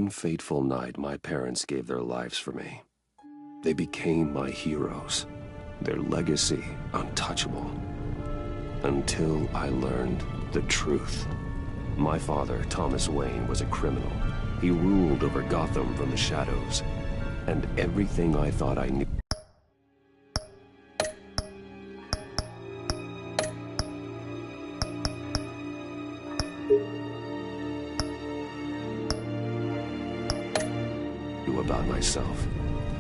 One fateful night, my parents gave their lives for me. They became my heroes, their legacy untouchable. Until I learned the truth. My father, Thomas Wayne, was a criminal. He ruled over Gotham from the shadows. And everything I thought I knew about myself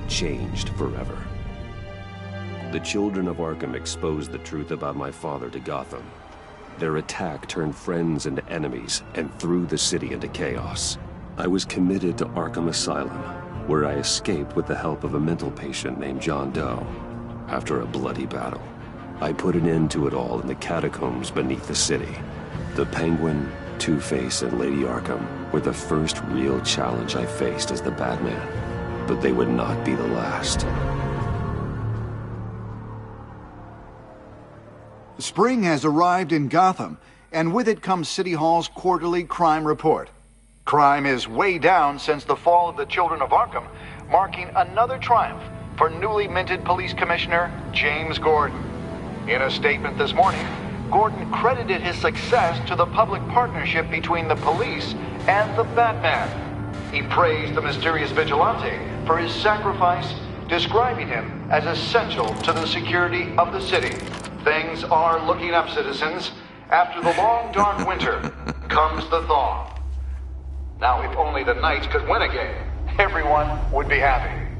changed forever. The children of Arkham exposed the truth about my father to Gotham. Their attack turned friends into enemies and threw the city into chaos. I was committed to Arkham Asylum, where I escaped with the help of a mental patient named John Doe. After a bloody battle, I put an end to it all in the catacombs beneath the city. The Penguin, Two-Face, and Lady Arkham were the first real challenge I faced as the Batman, but they would not be the last. Spring has arrived in Gotham, and with it comes City Hall's quarterly crime report. Crime is way down since the fall of the Children of Arkham, marking another triumph for newly minted Police Commissioner James Gordon. In a statement this morning, Gordon credited his success to the public partnership between the police and the Batman. He praised the mysterious vigilante for his sacrifice, describing him as essential to the security of the city. Things are looking up, citizens. After the long, dark winter comes the thaw. Now, if only the Knights could win a game, everyone would be happy.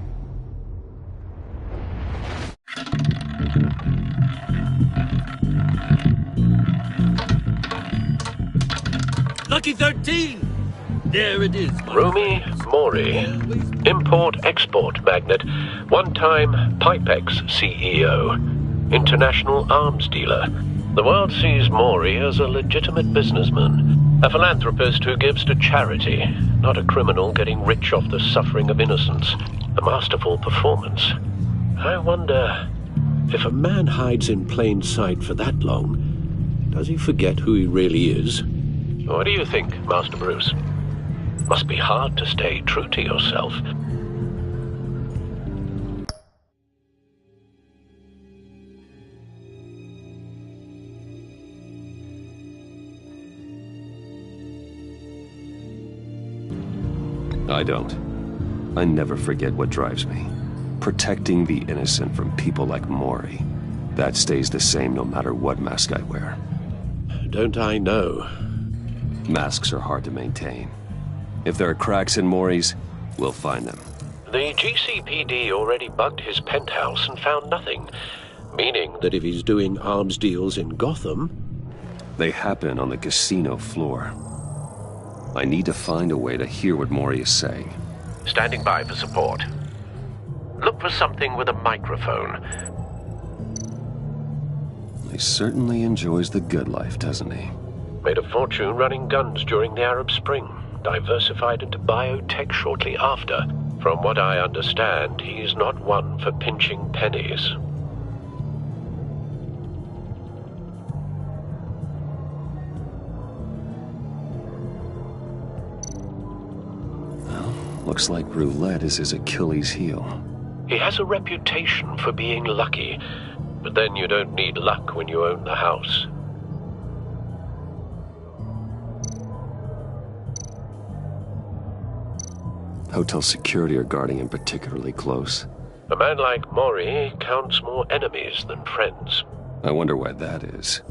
Lucky 13! There it is. Rumi Mori, import-export magnate, one-time Pipex CEO, international arms dealer. The world sees Mori as a legitimate businessman, a philanthropist who gives to charity, not a criminal getting rich off the suffering of innocence. A masterful performance. I wonder, if a man hides in plain sight for that long, does he forget who he really is? What do you think, Master Bruce? Must be hard to stay true to yourself. I don't. I never forget what drives me. Protecting the innocent from people like Mori. That stays the same no matter what mask I wear. Don't I know? Masks are hard to maintain. If there are cracks in Mori's, we'll find them. The GCPD already bugged his penthouse and found nothing. Meaning that if he's doing arms deals in Gotham... They happen on the casino floor. I need to find a way to hear what Mori is saying. Standing by for support. Look for something with a microphone. He certainly enjoys the good life, doesn't he? Made a fortune running guns during the Arab Spring. Diversified into biotech shortly after. From what I understand, he's not one for pinching pennies. Well, looks like roulette is his Achilles heel. He has a reputation for being lucky, but then you don't need luck when you own the house. Hotel security are guarding him particularly close. A man like Mori counts more enemies than friends. I wonder why that is.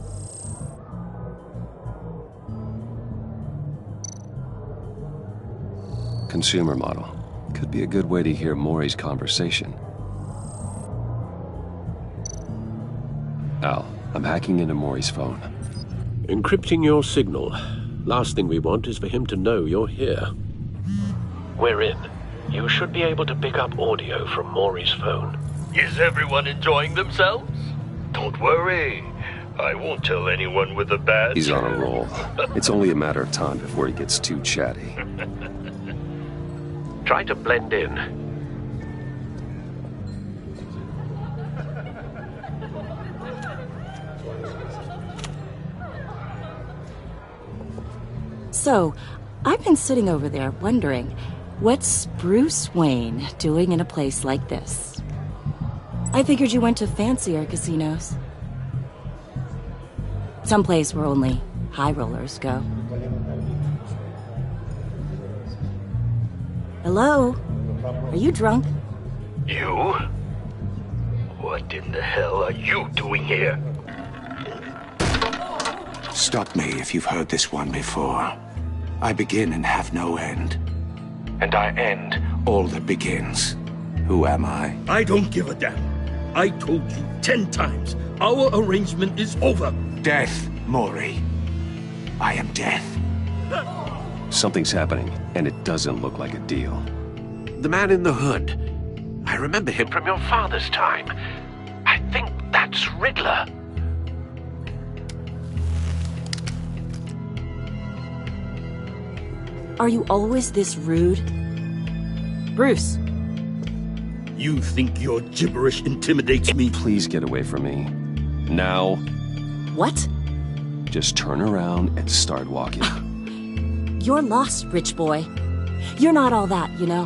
Consumer model. Could be a good way to hear Mori's conversation. Al, I'm hacking into Mori's phone. Encrypting your signal. Last thing we want is for him to know you're here. We're in. You should be able to pick up audio from Mori's phone. Is everyone enjoying themselves? Don't worry. I won't tell anyone with a badge. He's on a roll. It's only a matter of time before he gets too chatty. Try to blend in. So, I've been sitting over there wondering, What's Bruce Wayne doing in a place like this? I figured you went to fancier casinos. Someplace where only high rollers go. Hello? Are you drunk? You? What in the hell are you doing here? Stop me if you've heard this one before. I begin and have no end. And I end all that begins. Who am I? I don't give a damn. I told you 10 times. Our arrangement is over. Death, Mori. I am death. Something's happening, and it doesn't look like a deal. The man in the hood. I remember him from your father's time. I think that's Riddler. Are you always this rude? Bruce. You think your gibberish intimidates me? Please get away from me. Now. What? Just turn around and start walking. You're lost, rich boy. You're not all that, you know.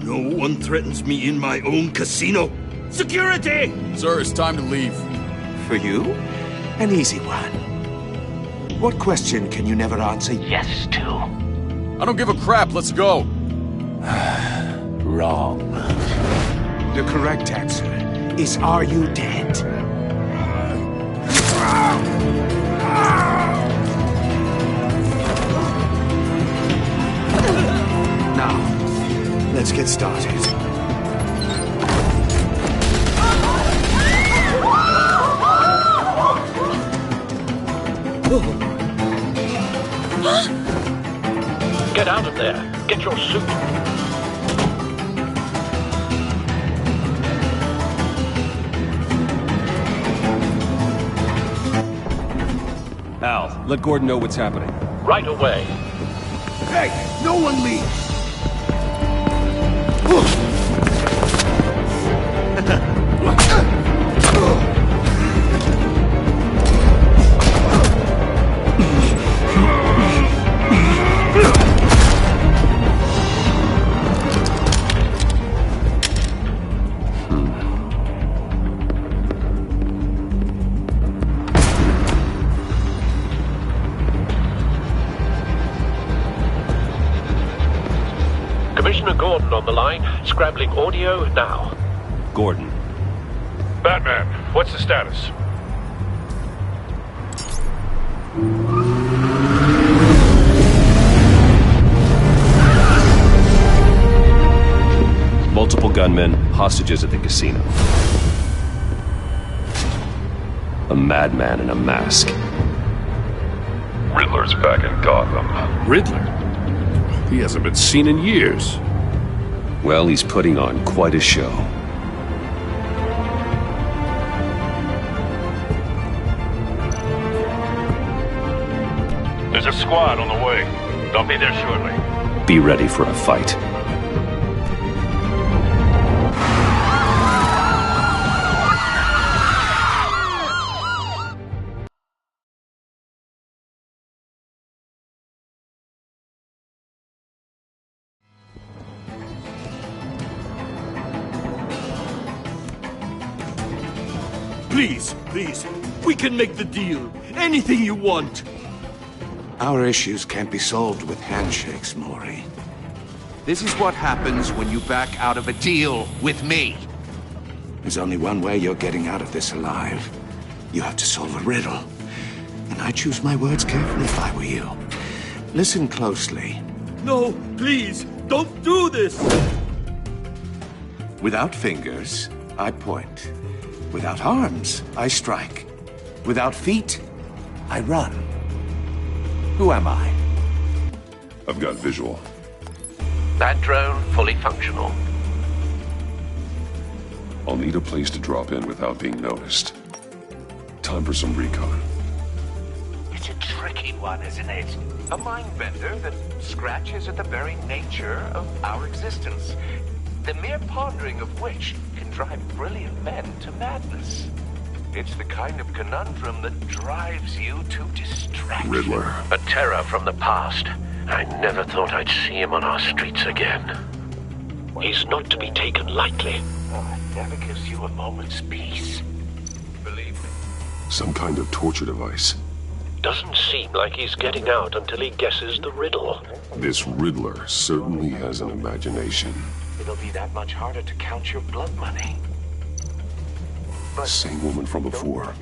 No one threatens me in my own casino. Security! Sir, it's time to leave. For you? An easy one. What question can you never answer yes to? I don't give a crap, let's go. Wrong. The correct answer is, are you dead? Now, let's get started. Get out of there. Get your suit. Al, let Gordon know what's happening. Right away. Hey, no one leave! Commissioner Gordon on the line. Scrambling audio now. Gordon. Batman, what's the status? Multiple gunmen, hostages at the casino. A madman in a mask. Riddler's back in Gotham. Riddler? He hasn't been seen in years. Well, he's putting on quite a show. There's a squad on the way. They'll be there shortly. Be ready for a fight. Please, please. We can make the deal. Anything you want. Our issues can't be solved with handshakes, Mori. This is what happens when you back out of a deal with me. There's only one way you're getting out of this alive. You have to solve a riddle. And I choose my words carefully if I were you. Listen closely. No, please, don't do this! Without fingers, I point. Without arms, I strike. Without feet, I run. Who am I? I've got visual. That drone fully functional. I'll need a place to drop in without being noticed. Time for some recon. It's a tricky one, isn't it? A mind bender that scratches at the very nature of our existence. The mere pondering of which can drive brilliant men to madness. It's the kind of conundrum that drives you to distraction. Riddler. A terror from the past. I never thought I'd see him on our streets again. He's not to be taken lightly. Oh, it never gives you a moment's peace. Believe me. Some kind of torture device. Doesn't seem like he's getting out until he guesses the riddle. This Riddler certainly has an imagination. It'll be that much harder to count your blood money. The same woman from before.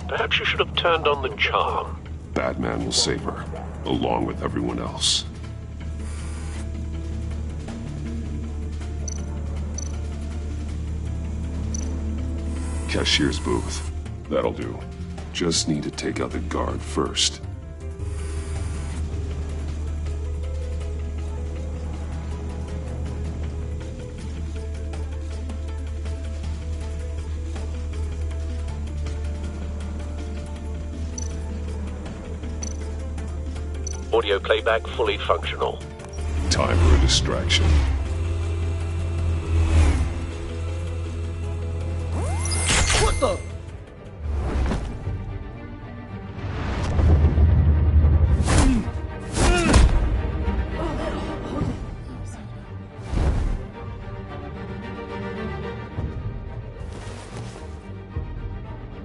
Perhaps you should have turned on the charm. Batman will save her, along with everyone else. Cashier's booth. That'll do. Just need to take out the guard first. Audio playback fully functional. Time for a distraction. What the?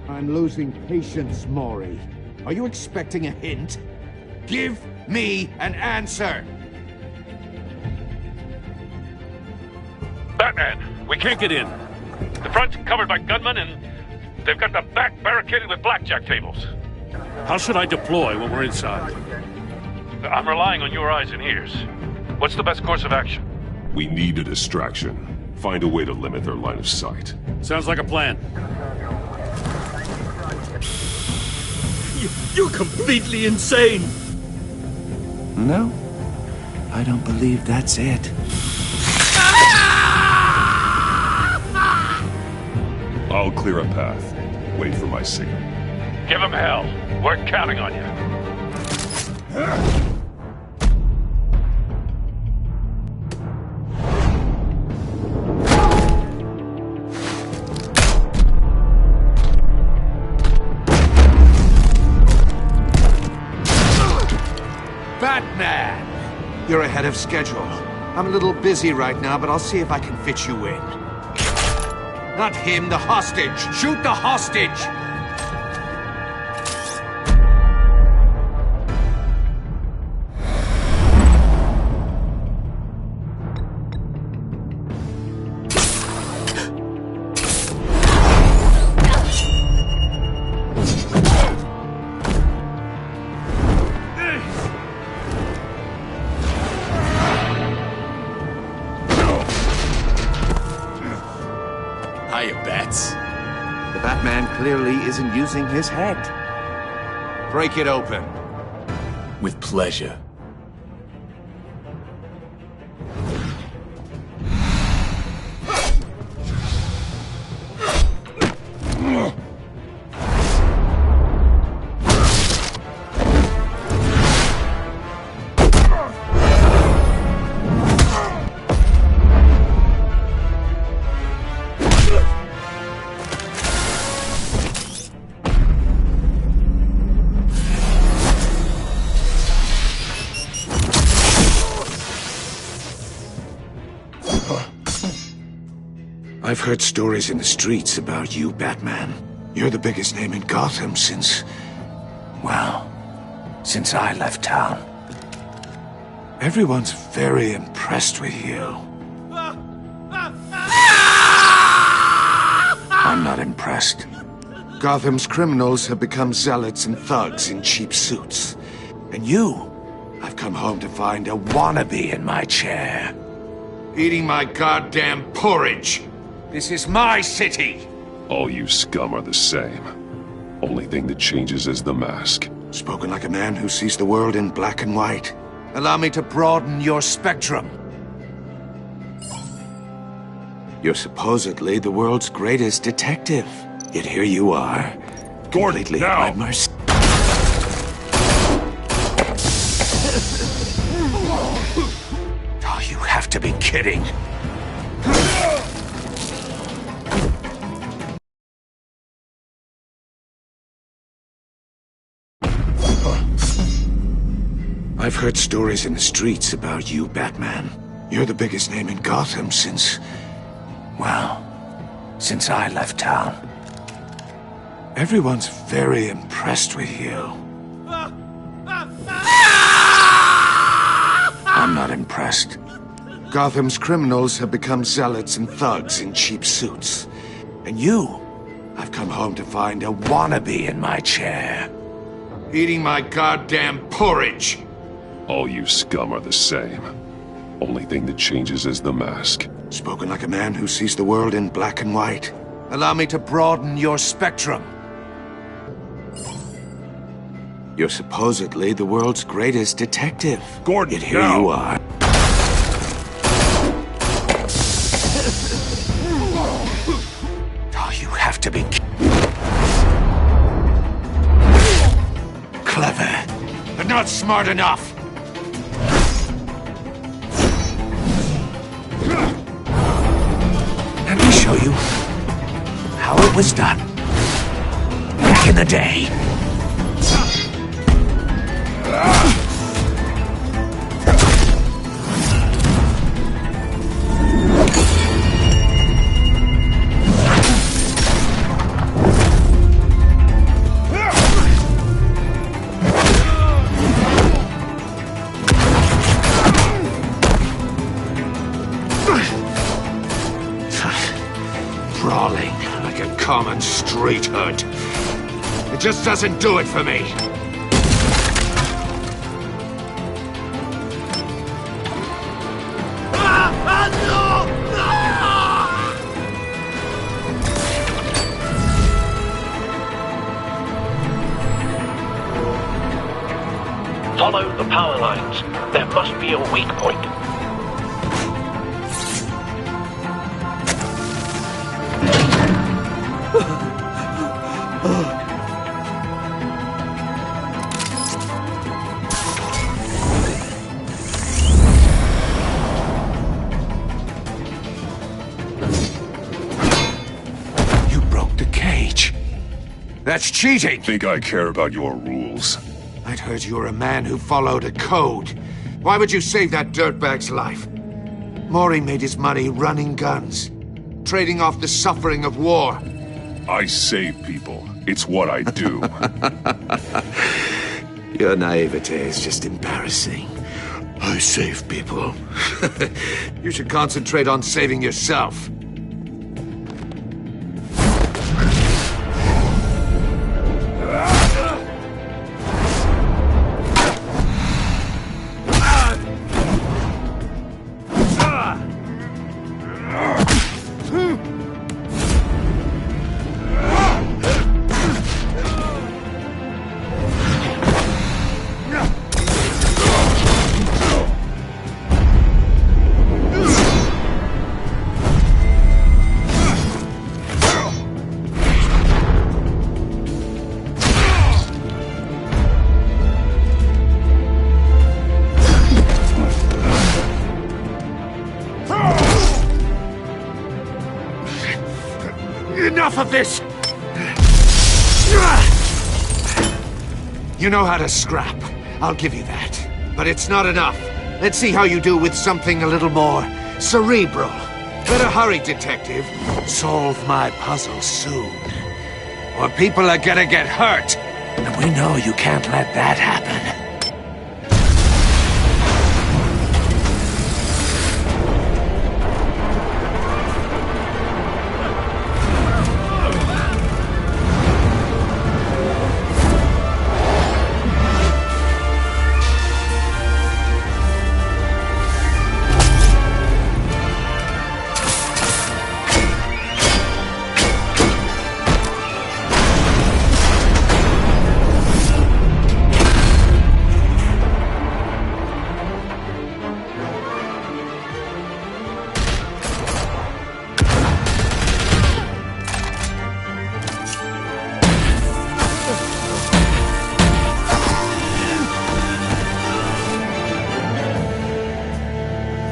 I'm losing patience, Maury. Are you expecting a hint? Give me an answer! Batman, we can't get in. The front's covered by gunmen, and they've got the back barricaded with blackjack tables. How should I deploy when we're inside? I'm relying on your eyes and ears. What's the best course of action? We need a distraction. Find a way to limit their line of sight. Sounds like a plan. You're completely insane! No, I don't believe that's it. I'll clear a path. Wait for my signal. Give him hell. We're counting on you. Batman! You're ahead of schedule. I'm a little busy right now, but I'll see if I can fit you in. Not him, the hostage! Shoot the hostage! Hiya, Bats. The Batman clearly isn't using his head. Break it open. With pleasure. I've heard stories in the streets about you, Batman. You're the biggest name in Gotham since... well, since I left town. Everyone's very impressed with you. I'm not impressed. Gotham's criminals have become zealots and thugs in cheap suits. And you, I've come home to find a wannabe in my chair. Eating my goddamn porridge. This is my city! All you scum are the same. Only thing that changes is the mask. Spoken like a man who sees the world in black and white. Allow me to broaden your spectrum. You're supposedly the world's greatest detective. Yet here you are. Gordon, completely now! at my mercy. Oh, you have to be kidding. I've heard stories in the streets about you, Batman. You're the biggest name in Gotham since... well, since I left town. Everyone's very impressed with you. I'm not impressed. Gotham's criminals have become zealots and thugs in cheap suits. And you, I've come home to find a wannabe in my chair. Eating my goddamn porridge. All you scum are the same. Only thing that changes is the mask. Spoken like a man who sees the world in black and white. Allow me to broaden your spectrum. You're supposedly the world's greatest detective. Gordon, yet here you are. Oh, you have to be clever, but not smart enough. Let me show you how it was done back in the day. Brawling like a common street hood. It just doesn't do it for me. Follow the power lines. There must be a weak point. You broke the cage. That's cheating. Think I care about your rules? I'd heard you were a man who followed a code. Why would you save that dirtbag's life? Mori made his money running guns, trading off the suffering of war. I save people. It's what I do. Your naivete is just embarrassing. I save people. You should concentrate on saving yourself. Enough of this! You know how to scrap. I'll give you that. But it's not enough. Let's see how you do with something a little more cerebral. Better hurry, detective. Solve my puzzle soon. Or people are gonna get hurt. And we know you can't let that happen.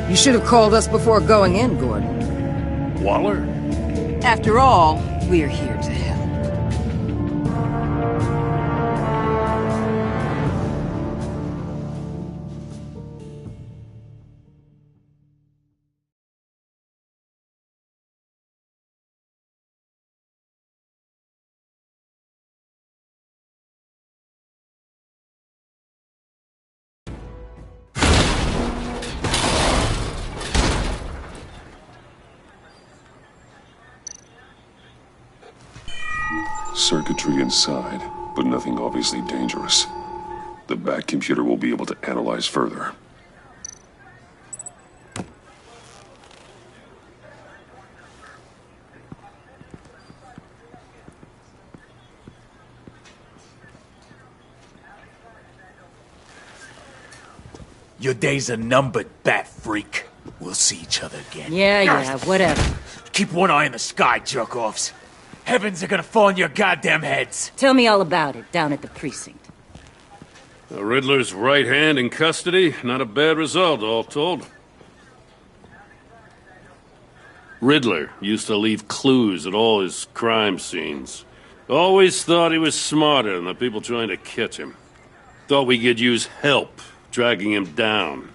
You should have called us before going in, Gordon. Waller? After all, we're here to help. Circuitry inside, but nothing obviously dangerous. The back computer will be able to analyze further. Your days are numbered, bat freak. We'll see each other again. Yeah, whatever. Keep one eye in the sky, jerk-offs. Heavens are gonna fall on your goddamn heads. Tell me all about it down at the precinct. The Riddler's right hand in custody. Not a bad result, all told. Riddler used to leave clues at all his crime scenes. Always thought he was smarter than the people trying to catch him. Thought we could use help dragging him down.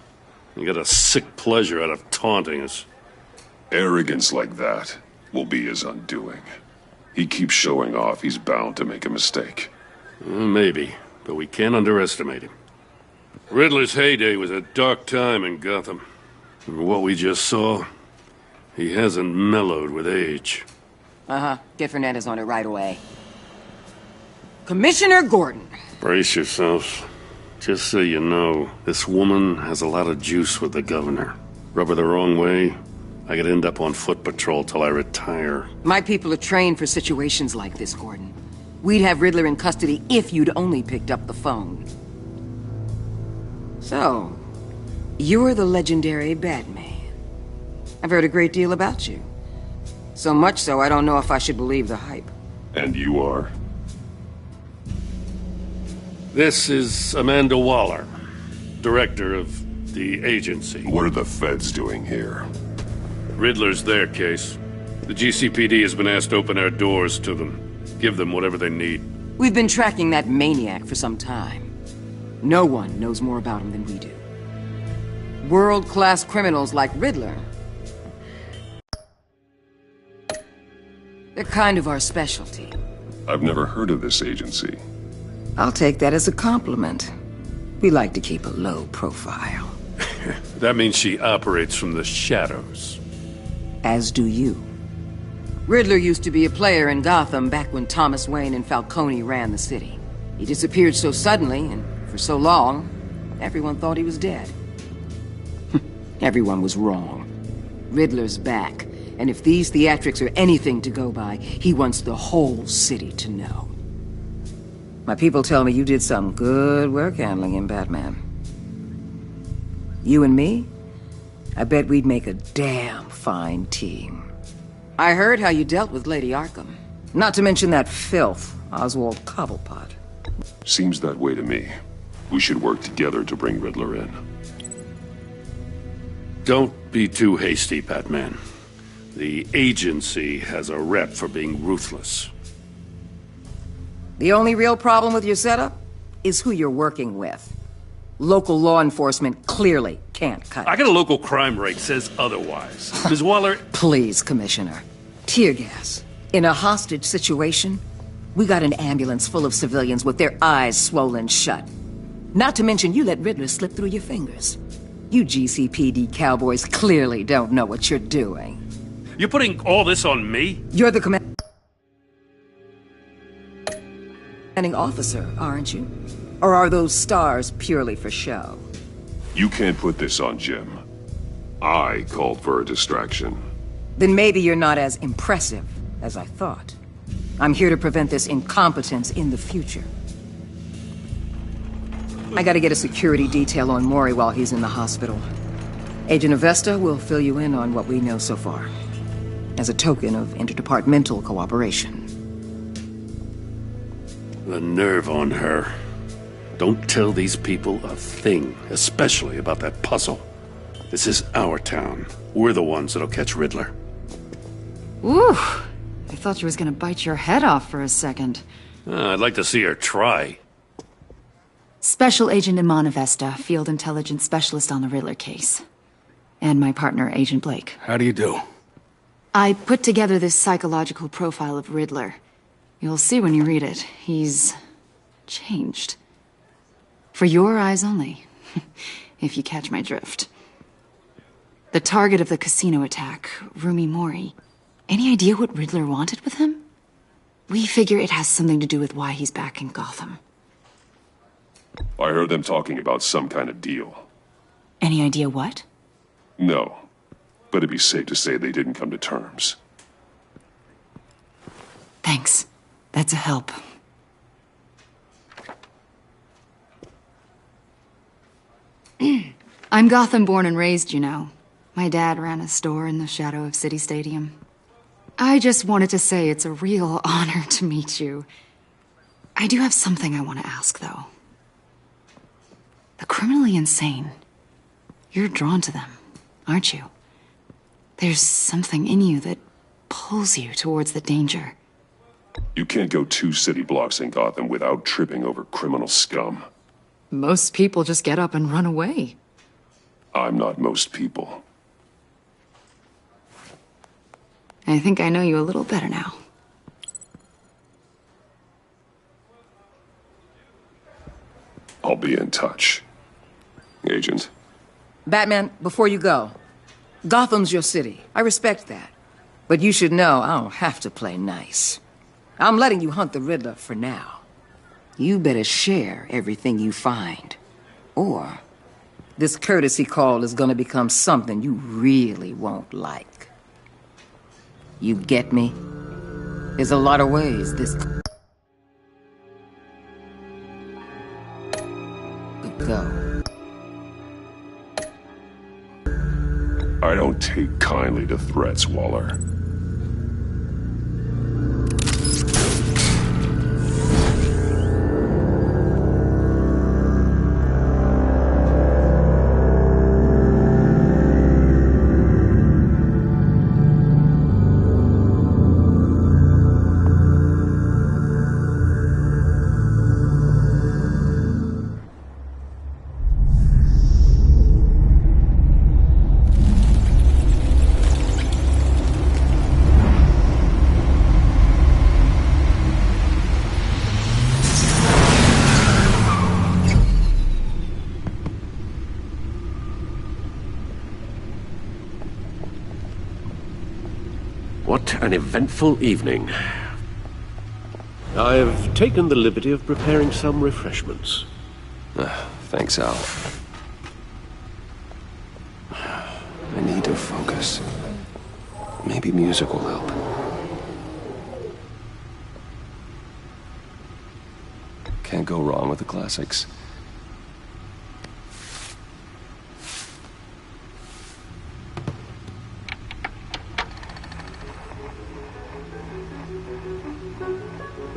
He got a sick pleasure out of taunting us. Arrogance like that will be his undoing. He keeps showing off, he's bound to make a mistake. Maybe, but we can't underestimate him. Riddler's heyday was a dark time in Gotham. And what we just saw, he hasn't mellowed with age. Get Fernandez on it right away. Commissioner Gordon. Brace yourselves. Just so you know, this woman has a lot of juice with the governor. Rub her the wrong way, I could end up on foot patrol till I retire. My people are trained for situations like this, Gordon. We'd have Riddler in custody if you'd only picked up the phone. So, you're the legendary Batman. I've heard a great deal about you. So much so, I don't know if I should believe the hype. And you are? This is Amanda Waller, director of the agency. What are the feds doing here? Riddler's their case. The GCPD has been asked to open our doors to them. Give them whatever they need. We've been tracking that maniac for some time. No one knows more about him than we do. World-class criminals like Riddler. They're kind of our specialty. I've never heard of this agency. I'll take that as a compliment. We like to keep a low profile. That means she operates from the shadows. As do you. Riddler used to be a player in Gotham back when Thomas Wayne and Falcone ran the city. He disappeared so suddenly and for so long, everyone thought he was dead. Everyone was wrong. Riddler's back, and if these theatrics are anything to go by, he wants the whole city to know. My people tell me you did some good work handling him, Batman. You and me? I bet we'd make a damn fine team. I heard how you dealt with Lady Arkham. Not to mention that filth, Oswald Cobblepot. Seems that way to me. We should work together to bring Riddler in. Don't be too hasty, Batman. The agency has a rep for being ruthless. The only real problem with your setup is who you're working with. Local law enforcement clearly can't cut it. I got a local crime rate says otherwise. Ms. Waller... Please, Commissioner. Tear gas. In a hostage situation, we got an ambulance full of civilians with their eyes swollen shut. Not to mention you let Riddler slip through your fingers. You GCPD cowboys clearly don't know what you're doing. You're putting all this on me? You're the commanding officer, aren't you? Or are those stars purely for show? You can't put this on Jim. I called for a distraction. Then maybe you're not as impressive as I thought. I'm here to prevent this incompetence in the future. I gotta get a security detail on Mori while he's in the hospital. Agent Avesta will fill you in on what we know so far, as a token of interdepartmental cooperation. The nerve on her. Don't tell these people a thing, especially about that puzzle. This is our town. We're the ones that'll catch Riddler. Ooh, I thought you was gonna bite your head off for a second. I'd like to see her try. Special Agent Iman Avesta, Field Intelligence Specialist on the Riddler case. And my partner, Agent Blake. How do you do? I put together this psychological profile of Riddler. You'll see when you read it. He's changed. For your eyes only, if you catch my drift. The target of the casino attack, Rumi Mori. Any idea what Riddler wanted with him? We figure it has something to do with why he's back in Gotham. I heard them talking about some kind of deal. Any idea what? No, but it'd be safe to say they didn't come to terms. Thanks. That's a help. I'm Gotham born and raised, you know. My dad ran a store in the shadow of City Stadium. I just wanted to say it's a real honor to meet you. I do have something I want to ask, though. The criminally insane. You're drawn to them, aren't you? There's something in you that pulls you towards the danger. You can't go 2 city blocks in Gotham without tripping over criminal scum. Most people just get up and run away. I'm not most people. I think I know you a little better now. I'll be in touch. Agent. Batman, before you go, Gotham's your city. I respect that. But you should know I don't have to play nice. I'm letting you hunt the Riddler for now. You better share everything you find. Or this courtesy call is gonna become something you really won't like. You get me? There's a lot of ways this could go. I don't take kindly to threats, Waller. What an eventful evening. I've taken the liberty of preparing some refreshments. Thanks, Al. I need to focus. Maybe music will help. Can't go wrong with the classics.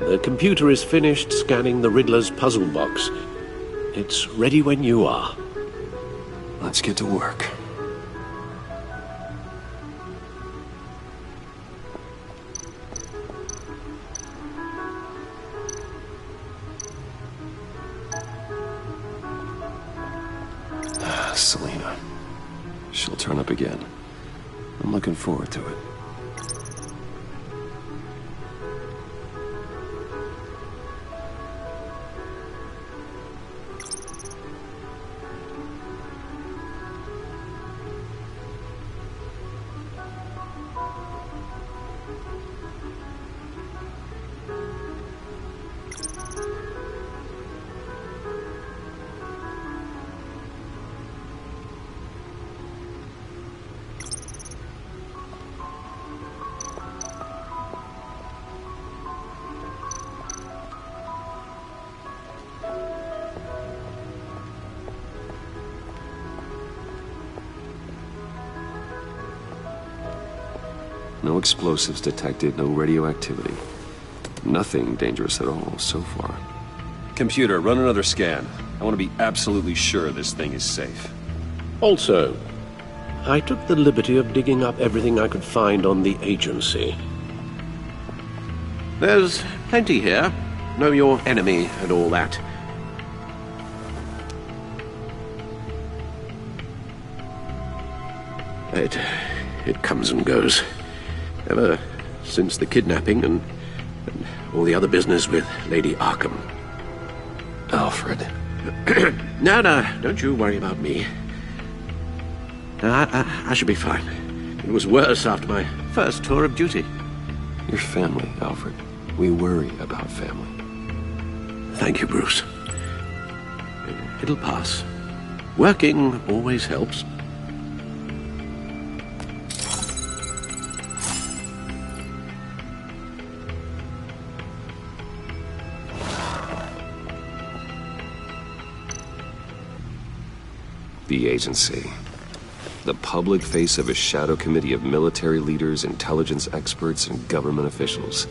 The computer is finished scanning the Riddler's puzzle box. It's ready when you are. Let's get to work. Selina. She'll turn up again. I'm looking forward to it. No explosives detected, no radioactivity. Nothing dangerous at all so far. Computer, run another scan. I want to be absolutely sure this thing is safe. Also, I took the liberty of digging up everything I could find on the agency. There's plenty here. Know your enemy and all that. It comes and goes. Ever since the kidnapping and all the other business with Lady Arkham. Alfred. No, don't you worry about me. I should be fine. It was worse after my first tour of duty. Your family, Alfred. We worry about family. Thank you, Bruce. It'll pass. Working always helps. The agency. The public face of a shadow committee of military leaders, intelligence experts, and government officials.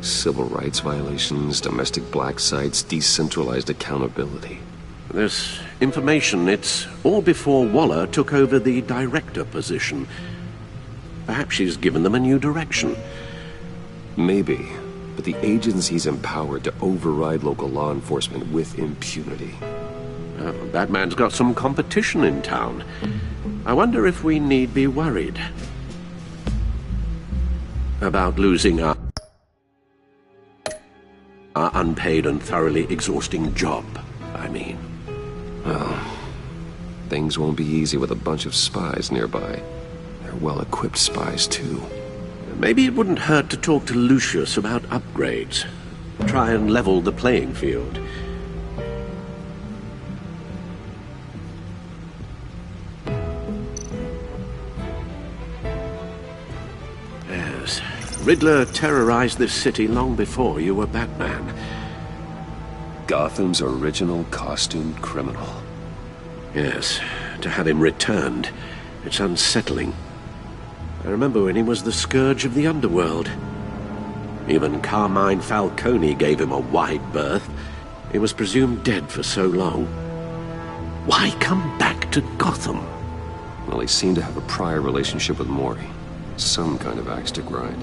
Civil rights violations, domestic black sites, decentralized accountability. This information, it's all before Waller took over the director position. Perhaps she's given them a new direction. Maybe, but the agency's empowered to override local law enforcement with impunity. Batman's got some competition in town. I wonder if we need be worried about losing our unpaid and thoroughly exhausting job, I mean. Well, things won't be easy with a bunch of spies nearby. They're well-equipped spies, too. Maybe it wouldn't hurt to talk to Lucius about upgrades. Try and level the playing field. Yes, Riddler terrorized this city long before you were Batman. Gotham's original costumed criminal. Yes, to have him returned, it's unsettling. I remember when he was the scourge of the underworld. Even Carmine Falcone gave him a wide berth. He was presumed dead for so long. Why come back to Gotham? Well, he seemed to have a prior relationship with Mori. Some kind of axe to grind.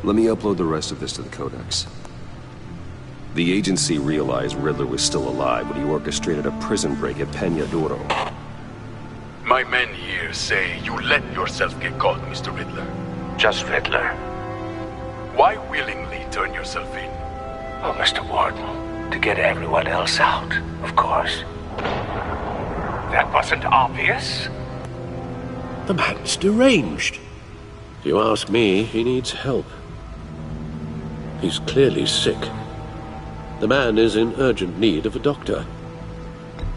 Let me upload the rest of this to the Codex. The agency realized Riddler was still alive when he orchestrated a prison break at Peña Duro. My men here say you let yourself get caught, Mr. Riddler. Just Riddler. Why willingly turn yourself in? Oh, Mr. Warden, to get everyone else out, of course. That wasn't obvious? The man's deranged. If you ask me, he needs help. He's clearly sick. The man is in urgent need of a doctor.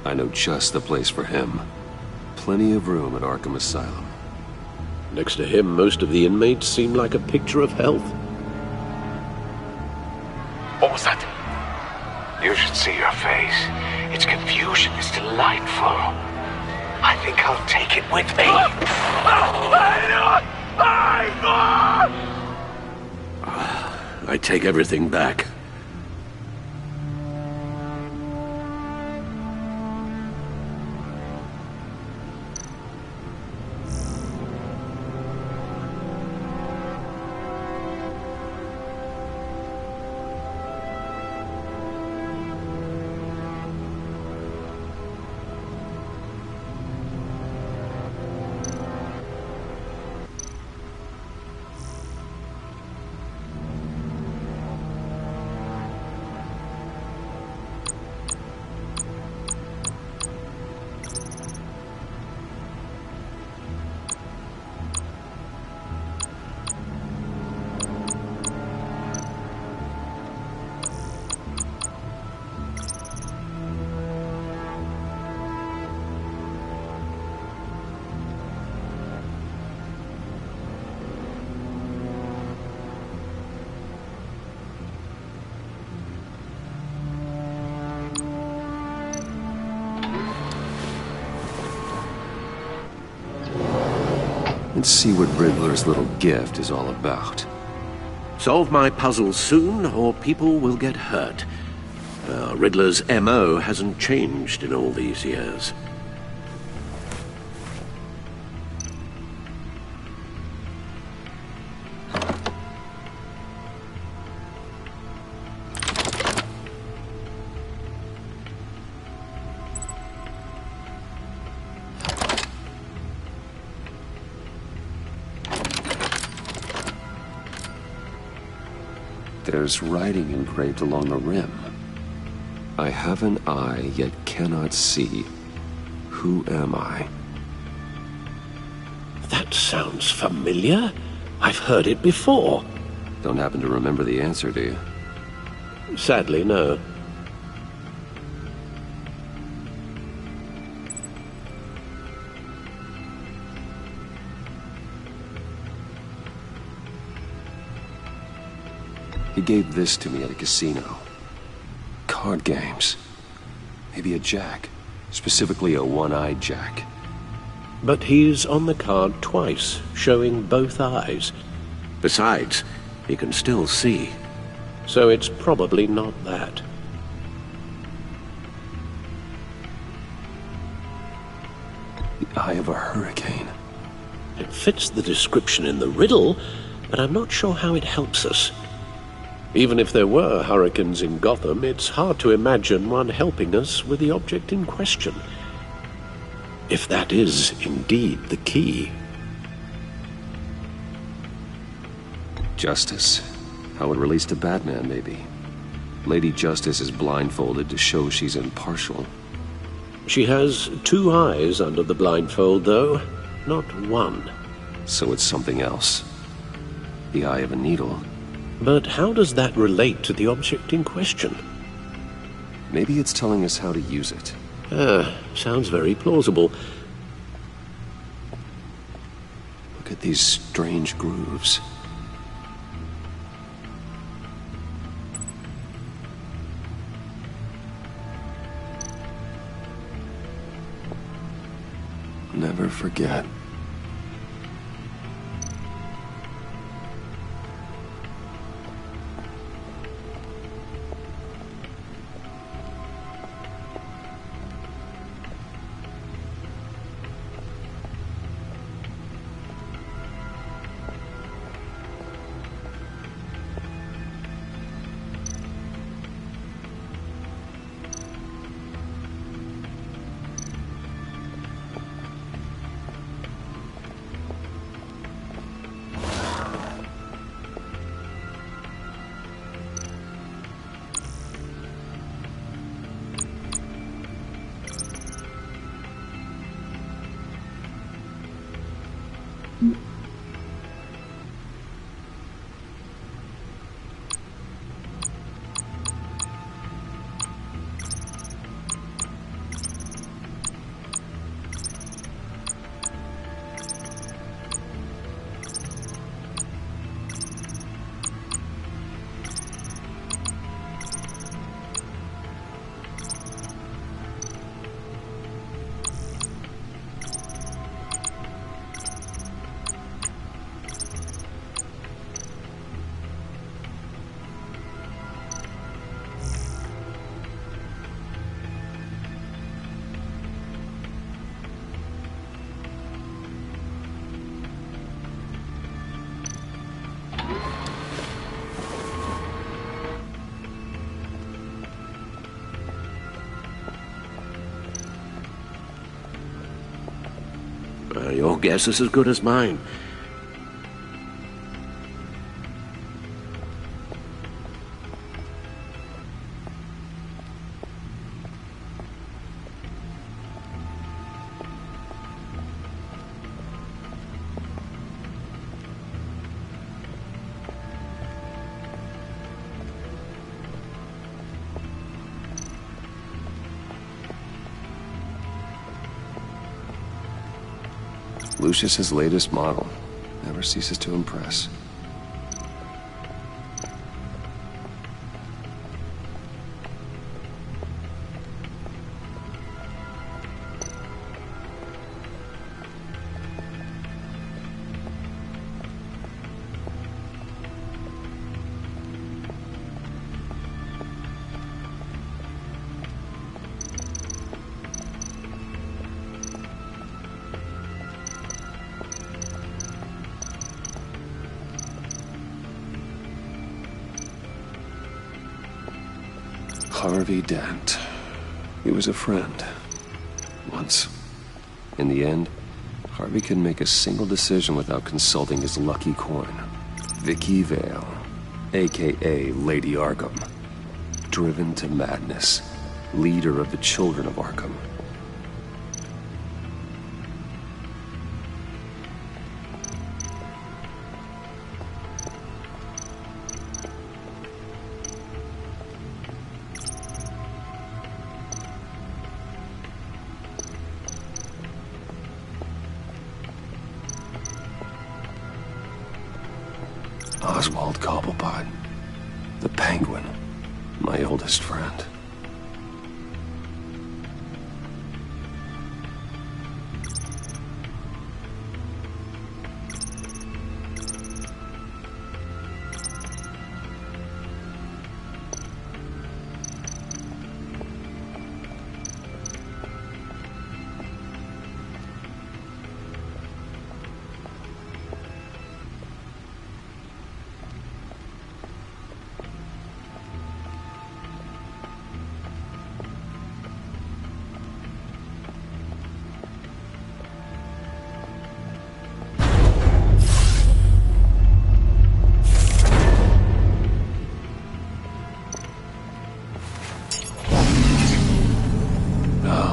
I know just the place for him. Plenty of room at Arkham Asylum. Next to him, most of the inmates seem like a picture of health. What was that? You should see your face. Its confusion is delightful. I think I'll take it with me. I take everything back. Let's see what Riddler's little gift is all about. Solve my puzzle soon, or people will get hurt. Riddler's M.O. hasn't changed in all these years. There's writing engraved along the rim. I have an eye, yet cannot see. Who am I? That sounds familiar. I've heard it before. Don't happen to remember the answer, do you? Sadly, no. He gave this to me at a casino. Card games. Maybe a jack. Specifically a one-eyed jack. But he's on the card twice, showing both eyes. Besides, he can still see. So it's probably not that. The eye of a hurricane. It fits the description in the riddle, but I'm not sure how it helps us. Even if there were hurricanes in Gotham, it's hard to imagine one helping us with the object in question. If that is indeed the key. Justice. How it relates to Batman, maybe. Lady Justice is blindfolded to show she's impartial. She has two eyes under the blindfold, though, not one. So it's something else. The eye of a needle. But how does that relate to the object in question? Maybe it's telling us how to use it. Sounds very plausible. Look at these strange grooves. Never forget. Your guess is as good as mine. Lucius's latest model. Never ceases to impress. Harvey Dent. He was a friend. Once. In the end, Harvey couldn't make a single decision without consulting his lucky coin. Vicky Vale, a.k.a. Lady Arkham. Driven to madness. Leader of the Children of Arkham. Oswald Cobblepot. The Penguin. My oldest friend.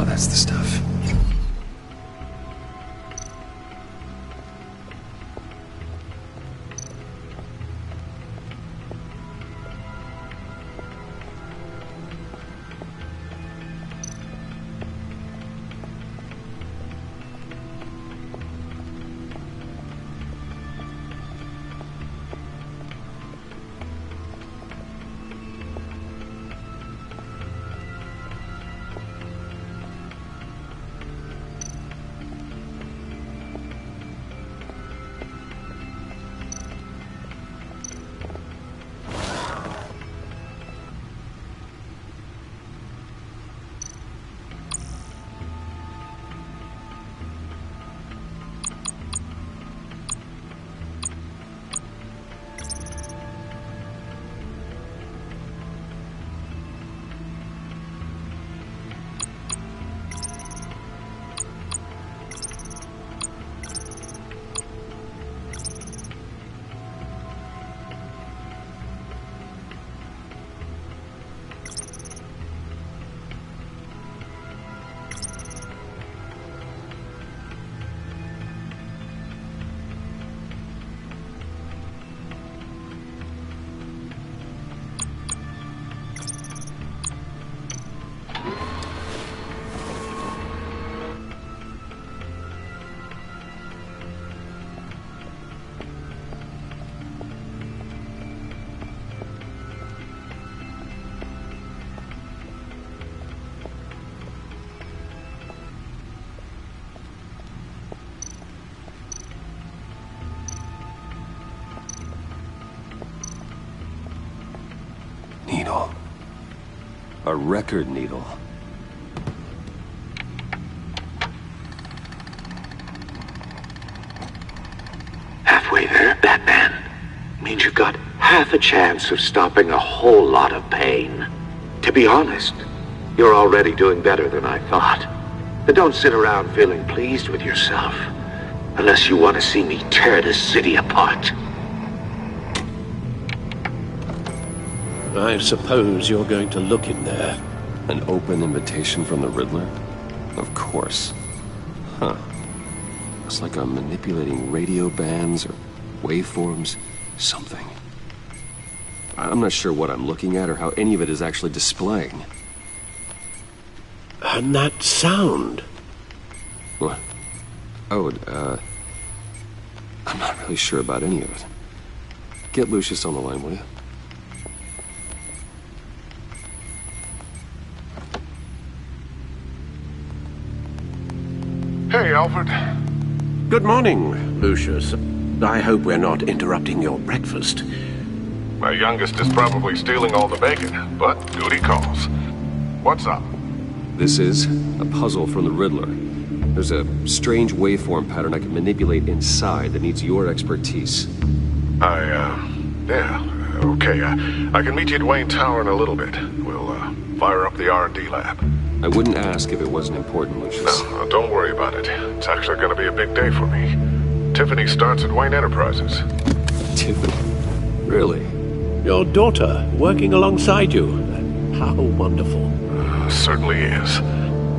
That's the stuff. Needle. A record needle. Halfway there, Batman. Means you've got half a chance of stopping a whole lot of pain. To be honest, you're already doing better than I thought. But don't sit around feeling pleased with yourself. Unless you want to see me tear this city apart. I suppose you're going to look in there. An open invitation from the Riddler? Of course. Huh. It's like I'm manipulating radio bands or waveforms. Something. I'm not sure what I'm looking at or how any of it is actually displaying. And that sound? What? Oh, I'm not really sure about any of it. Get Lucius on the line, will you? Hey, Alfred. Good morning, Lucius. I hope we're not interrupting your breakfast. My youngest is probably stealing all the bacon, but duty calls. What's up? This is a puzzle from the Riddler. There's a strange waveform pattern I can manipulate inside that needs your expertise. Yeah, okay. I can meet you at Wayne Tower in a little bit. We'll, fire up the R&D lab. I wouldn't ask if it wasn't important, Lucius. No, don't worry about it. It's actually gonna be a big day for me. Tiffany starts at Wayne Enterprises. Tiffany? Really? Your daughter, working alongside you. How wonderful. Certainly is.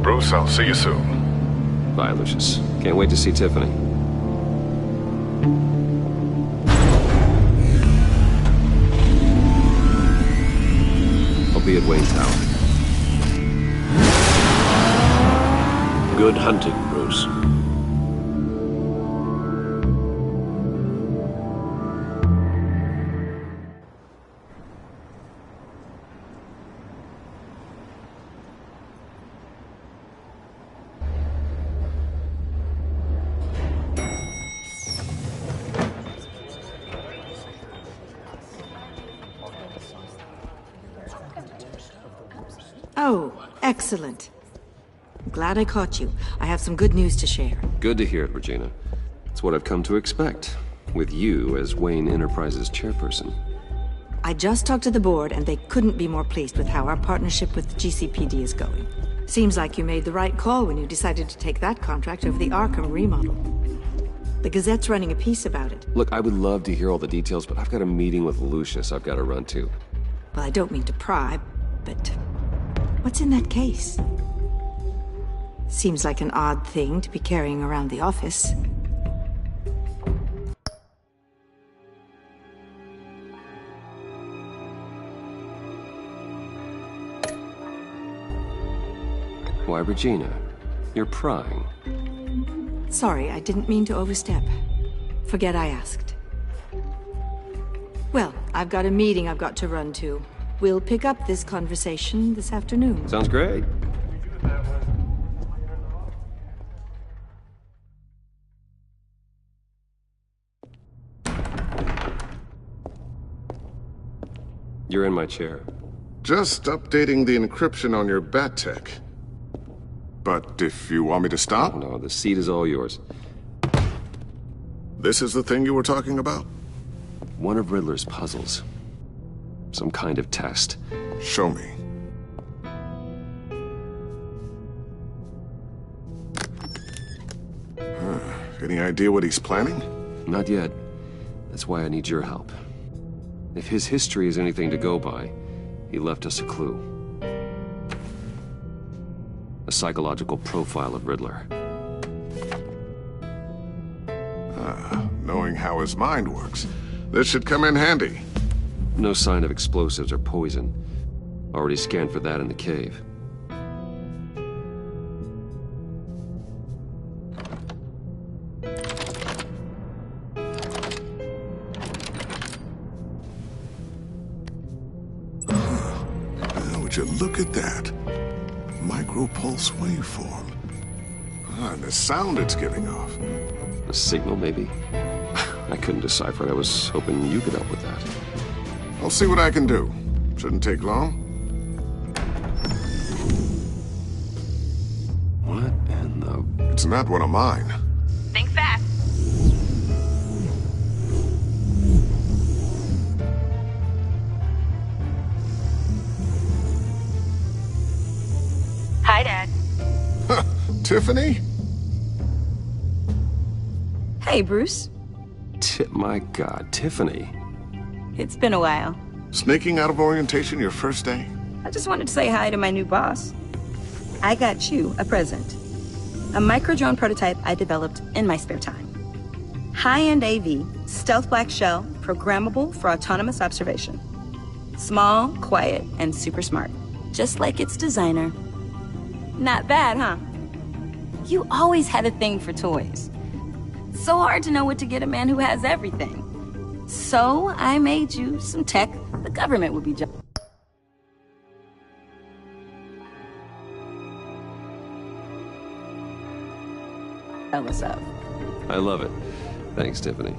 Bruce, I'll see you soon. Bye, Lucius. Can't wait to see Tiffany. I'll be at Wayne Tower. Good hunting, Bruce. Oh, excellent. I'm glad I caught you. I have some good news to share. Good to hear it, Regina. It's what I've come to expect, with you as Wayne Enterprises chairperson. I just talked to the board, and they couldn't be more pleased with how our partnership with GCPD is going. Seems like you made the right call when you decided to take that contract over the Arkham remodel. The Gazette's running a piece about it. Look, I would love to hear all the details, but I've got a meeting with Lucius I've got to run to. Well, I don't mean to pry, but what's in that case? Seems like an odd thing to be carrying around the office. Why, Regina, you're prying. Sorry, I didn't mean to overstep. Forget I asked. Well, I've got a meeting I've got to run to. We'll pick up this conversation this afternoon. Sounds great. You're in my chair. Just updating the encryption on your Bat-Tech. But if you want me to stop? No, the seat is all yours. This is the thing you were talking about? One of Riddler's puzzles. Some kind of test. Show me. Any idea what he's planning? Not yet. That's why I need your help. If his history is anything to go by, he left us a clue. A psychological profile of Riddler. Knowing how his mind works, this should come in handy. No sign of explosives or poison. Already scanned for that in the cave. Would you look at that? Micropulse waveform. And the sound it's giving off. A signal, maybe? I couldn't decipher it. I was hoping you could help with that. I'll see what I can do. Shouldn't take long. What in the... It's not one of mine. Think fast. Hi, Dad. Tiffany? Hey, Bruce. My God, Tiffany. It's been a while. Sneaking out of orientation your first day? I just wanted to say hi to my new boss. I got you a present. A micro-drone prototype I developed in my spare time. High-end AV, stealth black shell, programmable for autonomous observation. Small, quiet, and super smart. Just like its designer. Not bad, huh? You always had a thing for toys. So hard to know what to get a man who has everything. So I made you some tech the government would be jealous of. I love it. Thanks, Tiffany.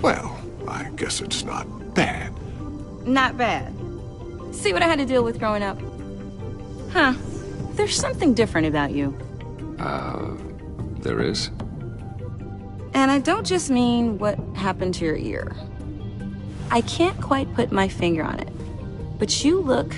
Well, I guess it's not bad. Not bad. See what I had to deal with growing up? Huh. There's something different about you. There is? And I don't just mean what happened to your ear. I can't quite put my finger on it. But you look...